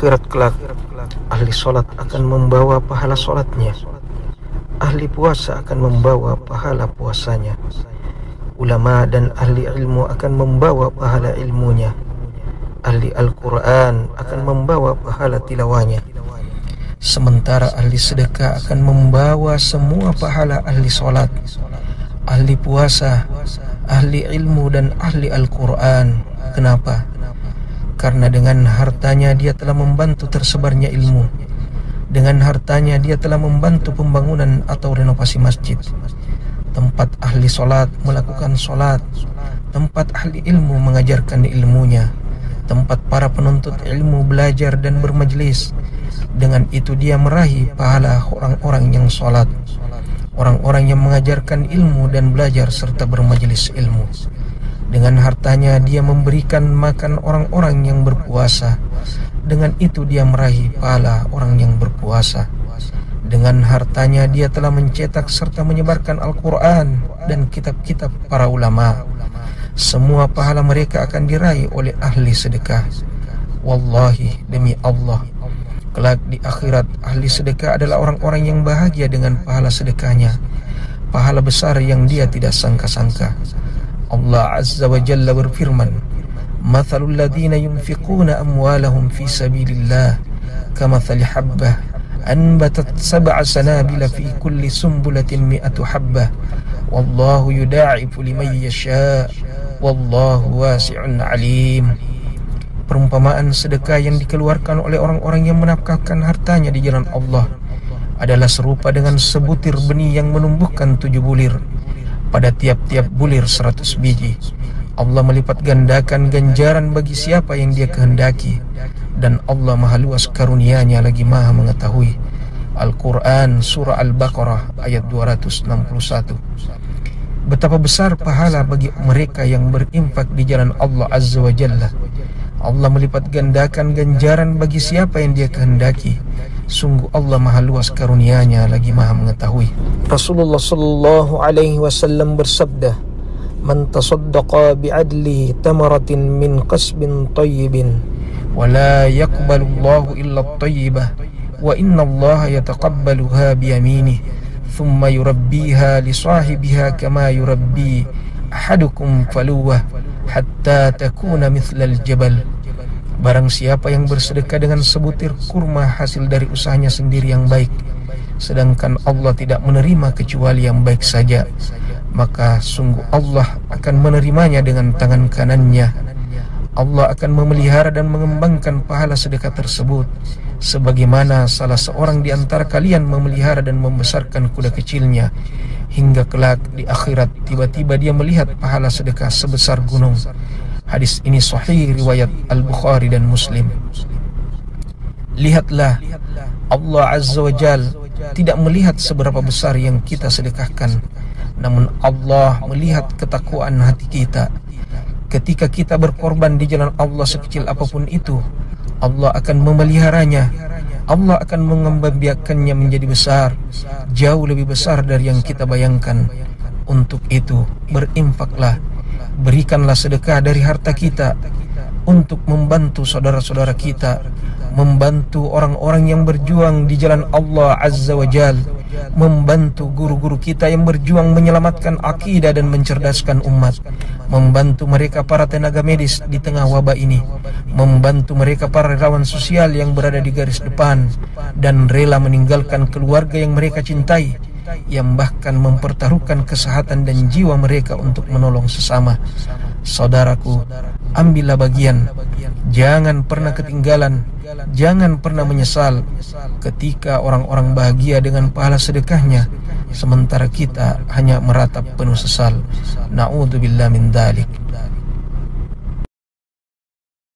akhirat kelak, ahli solat akan membawa pahala solatnya, ahli puasa akan membawa pahala puasanya, ulama dan ahli ilmu akan membawa pahala ilmunya, ahli Al-Quran akan membawa pahala tilawahnya, sementara ahli sedekah akan membawa semua pahala ahli solat, ahli puasa, ahli ilmu dan ahli Al-Quran. Kenapa? Karena dengan hartanya dia telah membantu tersebarnya ilmu. Dengan hartanya dia telah membantu pembangunan atau renovasi masjid. Tempat ahli solat melakukan solat. Tempat ahli ilmu mengajarkan ilmunya. Tempat para penuntut ilmu belajar dan bermajlis. Dengan itu dia meraih pahala orang-orang yang solat, orang-orang yang mengajarkan ilmu dan belajar serta bermajlis ilmu. Dengan hartanya dia memberikan makan orang-orang yang berpuasa. Dengan itu dia meraih pahala orang yang berpuasa. Dengan hartanya dia telah mencetak serta menyebarkan Al-Quran dan kitab-kitab para ulama. Semua pahala mereka akan diraih oleh ahli sedekah. Wallahi, demi Allah, kelak di akhirat ahli sedekah adalah orang-orang yang bahagia dengan pahala sedekahnya, pahala besar yang dia tidak sangka-sangka. Allah Azza wa Jalla berfirman, "Mathalul ladzina yunfiquna amwalahum fi sabilillah kamathali habbah anbatat sab'a sanabila fi kulli sumbulatin mi'atu habbah wallahu yudha'ifu liman yasha' wallahu wasi'un alim." Perumpamaan sedekah yang dikeluarkan oleh orang-orang yang menafkahkan hartanya di jalan Allah adalah serupa dengan sebutir benih yang menumbuhkan 7 bulir. Pada tiap-tiap bulir 100 biji. Allah melipat gandakan ganjaran bagi siapa yang dia kehendaki. Dan Allah maha luas karunia-Nya lagi maha mengetahui. Al-Quran Surah Al-Baqarah ayat 261. Betapa besar pahala bagi mereka yang berinfak di jalan Allah Azza wa Jalla. Allah melipat gandakan ganjaran bagi siapa yang dia kehendaki. Sungguh Allah maha luas karunia-Nya lagi maha mengetahui. Rasulullah sallallahu alaihi wasallam bersabda, "Man tasaddaqa bi'adli tamaratin min qasbin tayyibin wa la yaqbalu Allahu illa at-tayyibah wa inna Allah yataqabbaluha biyaminih thumma yurabbiha li sahibiha kama yurabbi ahadukum faluwah hatta takuna mithlal jabal." Barang siapa yang bersedekah dengan sebutir kurma hasil dari usahanya sendiri yang baik, sedangkan Allah tidak menerima kecuali yang baik saja, maka sungguh Allah akan menerimanya dengan tangan kanannya. Allah akan memelihara dan mengembangkan pahala sedekah tersebut, sebagaimana salah seorang di antara kalian memelihara dan membesarkan kuda kecilnya, hingga kelak di akhirat tiba-tiba dia melihat pahala sedekah sebesar gunung. Hadis ini sahih riwayat Al-Bukhari dan Muslim. Lihatlah, Allah Azza wa Jal tidak melihat seberapa besar yang kita sedekahkan, namun Allah melihat ketakwaan hati kita. Ketika kita berkorban di jalan Allah sekecil apapun itu, Allah akan memeliharanya. Allah akan mengembangbiakannya menjadi besar, jauh lebih besar dari yang kita bayangkan. Untuk itu berinfaklah, berikanlah sedekah dari harta kita untuk membantu saudara-saudara kita, membantu orang-orang yang berjuang di jalan Allah Azza wa Jal, membantu guru-guru kita yang berjuang menyelamatkan akidah dan mencerdaskan umat, membantu mereka para tenaga medis di tengah wabah ini, membantu mereka para relawan sosial yang berada di garis depan dan rela meninggalkan keluarga yang mereka cintai, yang bahkan mempertaruhkan kesehatan dan jiwa mereka untuk menolong sesama. Saudaraku, ambillah bagian, jangan pernah ketinggalan, jangan pernah menyesal ketika orang-orang bahagia dengan pahala sedekahnya, sementara kita hanya meratap penuh sesal. Na'udzubillah min dzalik.